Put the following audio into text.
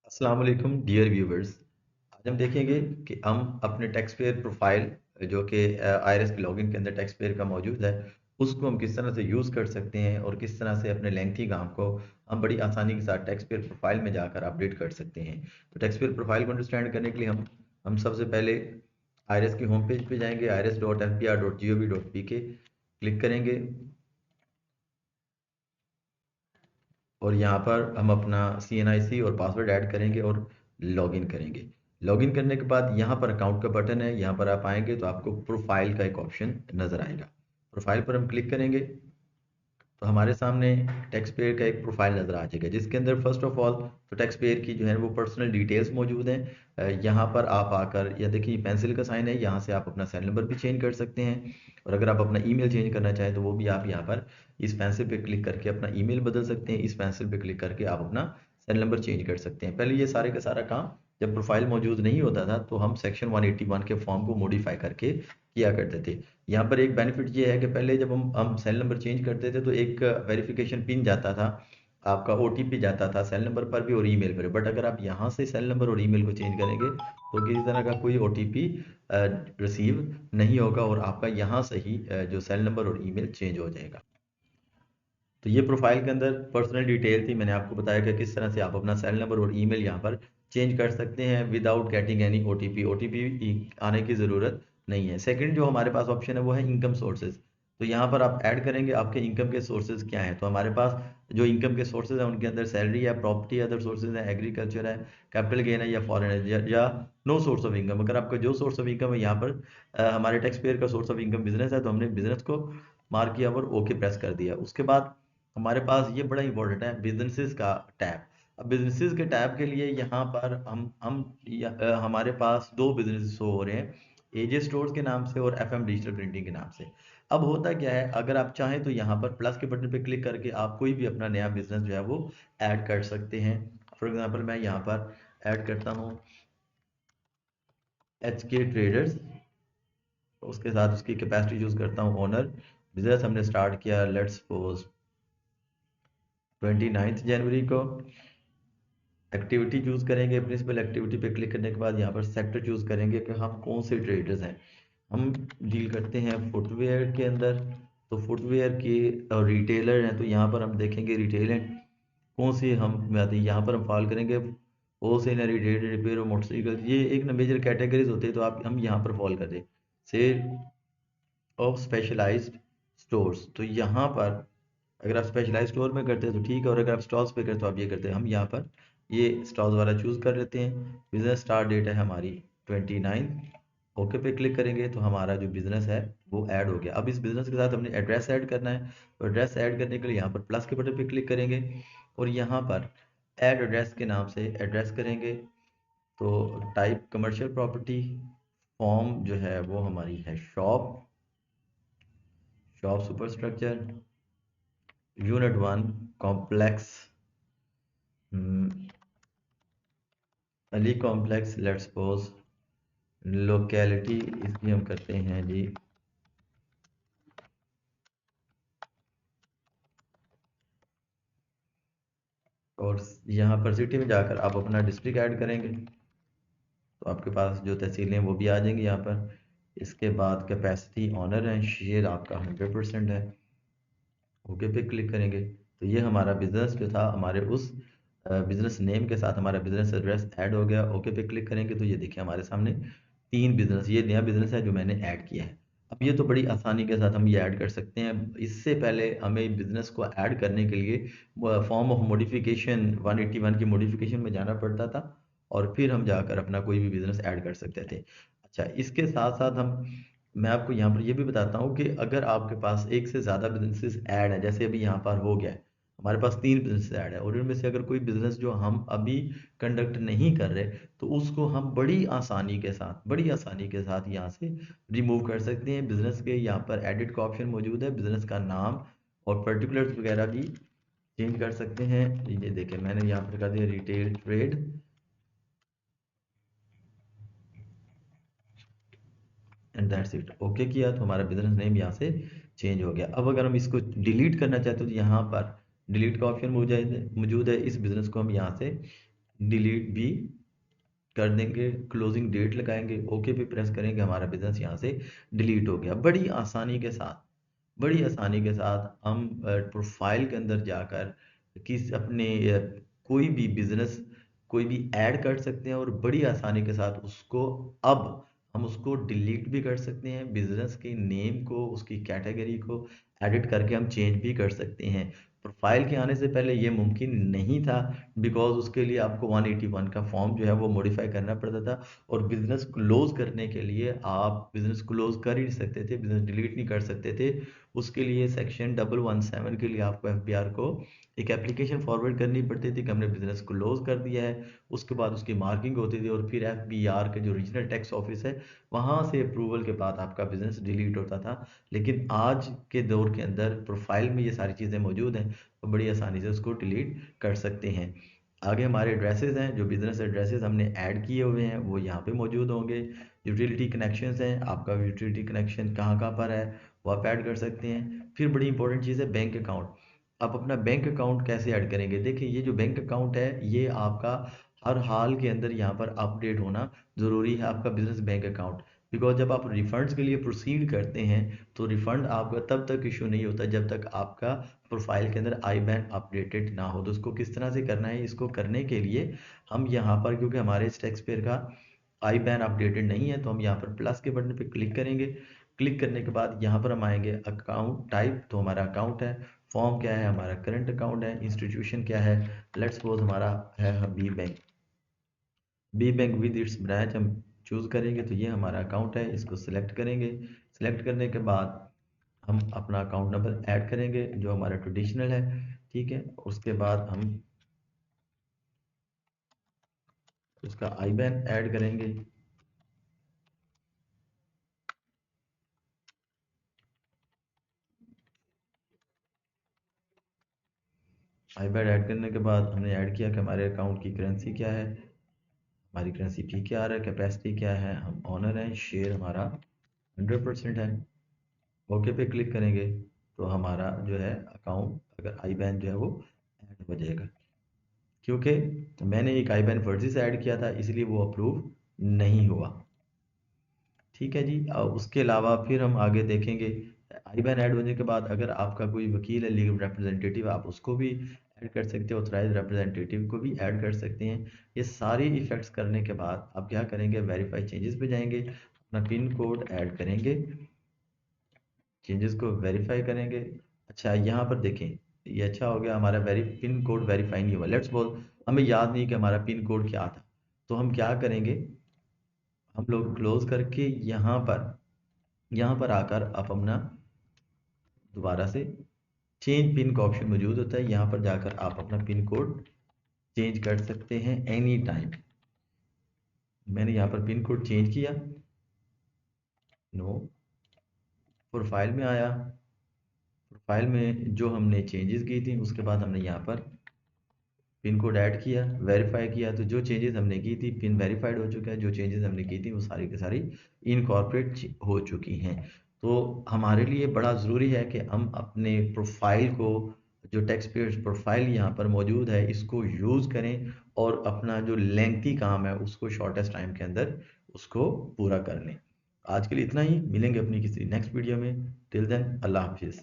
अस्सलाम वालेकुम dear viewers. आज हम देखेंगे कि हम अपने टैक्स पेयर प्रोफाइल जो कि आईआरएस के लॉगिन के अंदर टैक्स पेयर का मौजूद है, उसको हम किस तरह से यूज़ कर सकते हैं और किस तरह से अपने लेंथी काम को हम बड़ी आसानी के साथ टैक्स पेयर प्रोफाइल में जाकर अपडेट कर सकते हैं। तो टैक्स पेयर प्रोफाइल को अंडरस्टैंड करने के लिए हम सबसे पहले आईआरएस की होम पेज पे जाएंगे। irs.fpr.gov.pk क्लिक करेंगे और यहाँ पर हम अपना CNIC और पासवर्ड ऐड करेंगे और लॉगिन करेंगे। लॉगिन करने के बाद यहाँ पर अकाउंट का बटन है, यहाँ पर आप आएंगे तो आपको प्रोफाइल का एक ऑप्शन नज़र आएगा। प्रोफाइल पर हम क्लिक करेंगे तो हमारे सामने टैक्स पेयर का एक प्रोफाइल नज़र आ जाएगा, जिसके अंदर फर्स्ट ऑफ ऑल तो टैक्स पेयर की जो है वो पर्सनल डिटेल्स मौजूद हैं। यहाँ पर आप आकर, या देखिए पेंसिल का साइन है, यहाँ से आप अपना सेल नंबर भी चेंज कर सकते हैं। और अगर आप अपना ईमेल चेंज करना चाहें तो वो भी आप यहाँ पर इस पेंसिल पे क्लिक करके अपना ईमेल बदल सकते हैं। इस पेंसिल पे क्लिक करके आप अपना सेल नंबर चेंज कर सकते हैं। पहले ये सारे का सारा काम जब प्रोफाइल मौजूद नहीं होता था तो हम सेक्शन 181 के फॉर्म को मॉडिफाई करके किया करते थे। यहाँ पर एक बेनिफिट ये है कि पहले जब हम सेल नंबर चेंज करते थे तो एक वेरिफिकेशन पिन जाता था, आपका OTP जाता था सेल नंबर पर भी और ईमेल पर। बट अगर आप यहाँ से सेल नंबर और ईमेल को चेंज करेंगे तो किसी तरह का कोई OTP रिसीव नहीं होगा और आपका यहाँ से ही जो सेल नंबर और ईमेल चेंज हो जाएगा। तो ये प्रोफाइल के अंदर पर्सनल डिटेल थी। मैंने आपको बताया कि किस तरह से आप अपना सेल नंबर और ईमेल यहाँ पर चेंज कर सकते हैं विदाउट गेटिंग एनी OTP आने की ज़रूरत नहीं है। सेकंड जो हमारे पास ऑप्शन है वो है इनकम सोर्सेज। तो यहाँ पर आप ऐड करेंगे आपके इनकम के सोर्सेज क्या हैं। तो हमारे पास जो इनकम के सोर्सेज हैं उनके अंदर सैलरी है, प्रॉपर्टी, अदर सोर्सेज है, एग्रीकल्चर है, कैपिटल गेन है या फॉरेन है, या नो सोर्स ऑफ इनकम। अगर आपका जो सोर्स ऑफ इनकम है, यहाँ पर हमारे टैक्स पेयर का सोर्स ऑफ इनकम बिजनेस है तो हमने बिजनेस को मार्क किया और ओके प्रेस कर दिया। उसके बाद हमारे पास ये बड़ा इंपॉर्टेंट है बिजनेसेस का टैब। अब बिजनेसेस के टैब के लिए यहाँ पर हमारे पास दो बिजनेस शो हो रहे हैं, AJ स्टोर्स के नाम से और FM डिजिटल प्रिंटिंग के नाम से। अब होता क्या है, अगर आप चाहें तो यहाँ पर प्लस के बटन पे क्लिक करके आप कोई भी अपना नया बिजनेस जो है वो ऐड कर सकते हैं। फॉर एग्जांपल मैं यहाँ पर ऐड करता हूँ HK ट्रेडर्स, उसके साथ उसकी कैपेसिटी यूज करता हूँ ओनर। बिजनेस हमने स्टार्ट किया लेट्स सपोज 29 जनवरी को। एक्टिविटी चूज करेंगे, प्रिंसिपल एक्टिविटी पे क्लिक करने के बाद यहाँ पर सेक्टर चूज करेंगे कि हम कौन से ट्रेडर्स हैं। हम डील करते हैं फुटवेयर के अंदर, तो फुटवेयर के रिटेलर हैं, तो यहाँ पर हम देखेंगे रिटेलर कौन सी हम आती है। यहाँ पर हम फॉल करेंगे होलसेल या रिटेल, रिपेयर और मोटरसाइकिल, ये एक ना मेजर कैटेगरीज होते हैं, तो आप हम यहाँ पर फॉल करें सेल ऑफ स्पेशलाइज्ड स्टोर्स। तो यहाँ पर अगर आप स्पेशलाइज स्टोर में करते हैं तो ठीक है, और अगर आप स्टॉल्स पे करते हैं तो आप ये करते हैं। हम यहाँ पर ये स्टॉल्स वाला चूज कर लेते हैं। बिजनेस स्टार्ट डेट है हमारी 29। ओके पे क्लिक करेंगे तो हमारा जो बिजनेस है वो ऐड हो गया। अब इस बिजनेस के साथ हमने एड्रेस ऐड करना है, तो एड्रेस ऐड करने के लिए यहाँ पर प्लस के बटन पे क्लिक करेंगे और यहाँ पर ऐड एड्रेस के नाम से एड्रेस करेंगे। तो टाइप कमर्शियल प्रॉपर्टी, फॉर्म जो है वो हमारी है shop, shop super structure, unit 1 complex, Ali complex, let's suppose. Locality इसकी हम करते हैं जी और यहाँ पर सिटी में जाकर आप अपना डिस्ट्रिक्ट ऐड करेंगे तो आपके पास जो तहसीलें हैं वो भी आ जाएंगी यहाँ पर। इसके बाद कैपेसिटी ऑनर है, शेयर आपका 100% है। ओके पे क्लिक करेंगे तो ये हमारा बिजनेस जो था हमारे उस बिजनेस नेम के साथ हमारा बिजनेस एड्रेस ऐड हो गया। ओके पे क्लिक करेंगे तो ये देखिए हमारे सामने 3 बिजनेस, ये नया बिजनेस है जो मैंने ऐड किया है। अब ये तो बड़ी आसानी के साथ हम ये ऐड कर सकते हैं। इससे पहले हमें बिजनेस को ऐड करने के लिए फॉर्म ऑफ मॉडिफिकेशन 181 की मॉडिफिकेशन में जाना पड़ता था और फिर हम जाकर अपना कोई भी बिजनेस ऐड कर सकते थे। अच्छा, इसके साथ साथ मैं आपको यहाँ पर ये भी बताता हूँ कि अगर आपके पास एक से ज़्यादा बिजनेसेस ऐड है, जैसे अभी यहाँ पर हो गया है हमारे पास 3 बिजनेस ऐड है और इनमें से अगर कोई बिजनेस जो हम अभी कंडक्ट नहीं कर रहे तो उसको हम बड़ी आसानी के साथ यहाँ से रिमूव कर सकते हैं। बिजनेस के यहाँ पर एडिट का ऑप्शन मौजूद है, बिजनेस का नाम और पर्टिकुलर्स वगैरह भी चेंज कर सकते हैं। ये देखिए मैंने यहाँ पर कर दिया retail trade and that's it. Okay किया तो हमारा बिजनेस नेम यहाँ से चेंज हो गया। अब अगर हम इसको डिलीट करना चाहते हो तो यहाँ पर डिलीट का ऑप्शन मौजूद है। इस बिजनेस को हम यहाँ से डिलीट भी कर देंगे, क्लोजिंग डेट लगाएंगे, ओके पे प्रेस करेंगे, हमारा बिजनेस यहाँ से डिलीट हो गया। बड़ी आसानी के साथ, बड़ी आसानी के साथ हम प्रोफाइल के अंदर जाकर किस अपने कोई भी बिजनेस कोई भी ऐड कर सकते हैं और बड़ी आसानी के साथ उसको अब हम उसको डिलीट भी कर सकते हैं। बिजनेस के नेम को, उसकी कैटेगरी को एडिट करके हम चेंज भी कर सकते हैं। प्रोफाइल के आने से पहले ये मुमकिन नहीं था, बिकॉज उसके लिए आपको 181 का फॉर्म जो है वो मॉडिफाई करना पड़ता था, और बिजनेस क्लोज करने के लिए आप बिजनेस क्लोज कर ही नहीं सकते थे, बिजनेस डिलीट नहीं कर सकते थे। उसके लिए सेक्शन 117 के लिए आपको एफबीआर को एक एप्लीकेशन फॉरवर्ड करनी पड़ती थी कि हमने बिजनेस क्लोज कर दिया है। उसके बाद उसकी मार्किंग होती थी, और फिर एफबीआर के जो रीजनल टैक्स ऑफिस है वहाँ से अप्रूवल के बाद आपका बिजनेस डिलीट होता था। लेकिन आज के दौर के अंदर प्रोफाइल में ये सारी चीज़ें मौजूद हैं, तो बड़ी आसानी से उसको डिलीट कर सकते हैं। आगे हमारे एड्रेसेस हैं, जो बिजनेस एड्रेसेस हमने ऐड किए हुए हैं वो यहाँ पे मौजूद होंगे। यूटिलिटी कनेक्शंस हैं, आपका यूटिलिटी कनेक्शन कहाँ कहाँ पर है वो आप ऐड कर सकते हैं। फिर बड़ी इंपॉर्टेंट चीज़ है बैंक अकाउंट। आप अपना बैंक अकाउंट कैसे ऐड करेंगे? देखिए, ये जो बैंक अकाउंट है ये आपका हर हाल के अंदर यहाँ पर अपडेट होना ज़रूरी है, आपका बिजनेस बैंक अकाउंट। बिकॉज जब आप रिफंड्स के लिए प्रोसीड करते हैं तो रिफंड आपका तब तक इशू नहीं होता जब तक आपका प्रोफाइल के अंदर आई बैन अपडेटेड ना हो। तो उसको किस तरह से करना है? इसको करने के लिए हम यहाँ पर, क्योंकि हमारे इस टैक्स पेयर का आई बैन अपडेटेड नहीं है, तो हम यहाँ पर प्लस के बटन पे क्लिक करेंगे। क्लिक करने के बाद यहाँ पर हम आएंगे अकाउंट टाइप, तो हमारा अकाउंट है। फॉर्म क्या है? हमारा करंट अकाउंट है। इंस्टीट्यूशन क्या है? लेट्स सपोज हमारा है B bank. B bank with its branch हम चूज़ करेंगे, तो ये हमारा अकाउंट है, इसको सिलेक्ट करेंगे। सिलेक्ट करने के बाद हम अपना अकाउंट नंबर ऐड करेंगे जो हमारा ट्रेडिशनल है, ठीक है। उसके बाद हम उसका आई बैन ऐड करेंगे। आई बैन ऐड करने के बाद हमने ऐड किया कि हमारे अकाउंट की करेंसी क्या है। हमारी करेंसी PKR है। कैपेसिटी क्या है? हम ऑनर हैं। शेयर हमारा 100% है। ओके पे क्लिक करेंगे तो हमारा जो है अकाउंट, अगर आई बैन जो है वो ऐड हो जाएगा। क्योंकि मैंने एक आई बैन फर्जी से ऐड किया था, इसलिए वो अप्रूव नहीं हुआ। ठीक है जी। उसके अलावा फिर हम आगे देखेंगे, आई बैन ऐड होने के बाद अगर आपका कोई वकील है, लीगल रिप्रेजेंटेटिव, आप उसको भी ऐड कर सकते हो, ऑथराइज रिप्रेजेंटेटिव को भी ऐड कर सकते हैं। ये सारी इफेक्ट्स करने के बाद आप क्या करेंगे? वेरीफाई चेंजेस पे जाएंगे, अपना पिन कोड ऐड करेंगे, चेंजेस को वेरीफाई करेंगे। अच्छा, यहाँ पर देखें, ये अच्छा हो गया, हमारा पिन कोड वेरीफाई नहीं हुआ। लेट्स बोल हमें याद नहीं कि हमारा पिन कोड क्या था, तो हम क्या करेंगे? हम लोग क्लोज करके यहाँ पर आकर आप अपना दोबारा से चेंज पिन का ऑप्शन मौजूद होता है, यहाँ पर जाकर आप अपना पिन कोड चेंज कर सकते हैं एनी टाइम। मैंने यहाँ पर पिन कोड चेंज किया, नो, प्रोफाइल में आया। प्रोफाइल में जो हमने चेंजेस की थी उसके बाद हमने यहाँ पर पिन कोड ऐड किया, वेरीफाई किया, तो जो चेंजेस हमने की थी पिन वेरीफाइड हो चुका है, जो चेंजेस हमने की थी वो सारी की सारी इनकॉर्पोरेट हो चुकी हैं। तो हमारे लिए बड़ा ज़रूरी है कि हम अपने प्रोफाइल को, जो टैक्स पेयर्स प्रोफाइल यहाँ पर मौजूद है, इसको यूज़ करें और अपना जो लेंथी काम है उसको शॉर्टेस्ट टाइम के अंदर उसको पूरा कर लें। आज के लिए इतना ही, मिलेंगे अपनी किसी नेक्स्ट वीडियो में। टिल देन, अल्लाह हाफिज़।